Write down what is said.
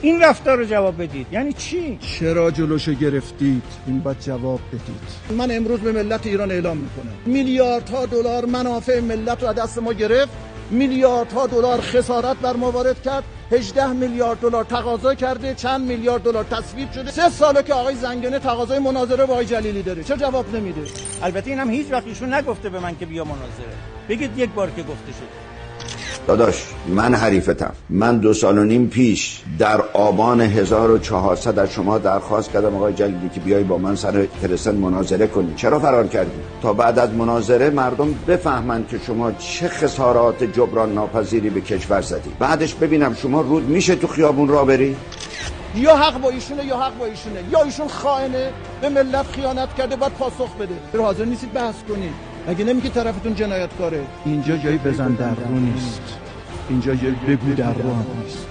این رفتار رو جواب بدید. یعنی چی؟ چرا جلوشو گرفتید؟ این باید جواب بدید. من امروز به ملت ایران اعلام میکنم میلیاردها دلار منافع ملت رو از دست ما گرفت، میلیاردها دلار خسارت بر ما وارد کرد، 18 میلیارد دلار تقاضا کرده، چند میلیارد دلار تصویب شده. 3 ساله که آقای زنگنه تقاضای مناظره با آقای جلیلی داره، چه جواب نمیده؟ البته اینم هیچ وقت ایشون نگفته به من که بیا مناظره. بگید یک بار که گفته شد. داداش من حریفتم. من 2.5 سال پیش در آبان 1400 از شما درخواست کردم آقای جلیلی که بیای با من سر فلسطین مناظره کنی. چرا فرار کردی؟ تا بعد از مناظره مردم بفهمن که شما چه خسارات جبران ناپذیری به کشور زدی. بعدش ببینم شما رود میشه تو خیابون راه بری؟ یا حق با ایشونه یا حق با ایشونه، یا ایشون خائنه به ملت خیانت کرده باید پاسخ بده. حاضر نیستید بحث کنید؟ اگه نمیگه طرفتون جنایتکاره. اینجا جایی بزن در رو نیست، اینجا جایی بگو در رو هم نیست.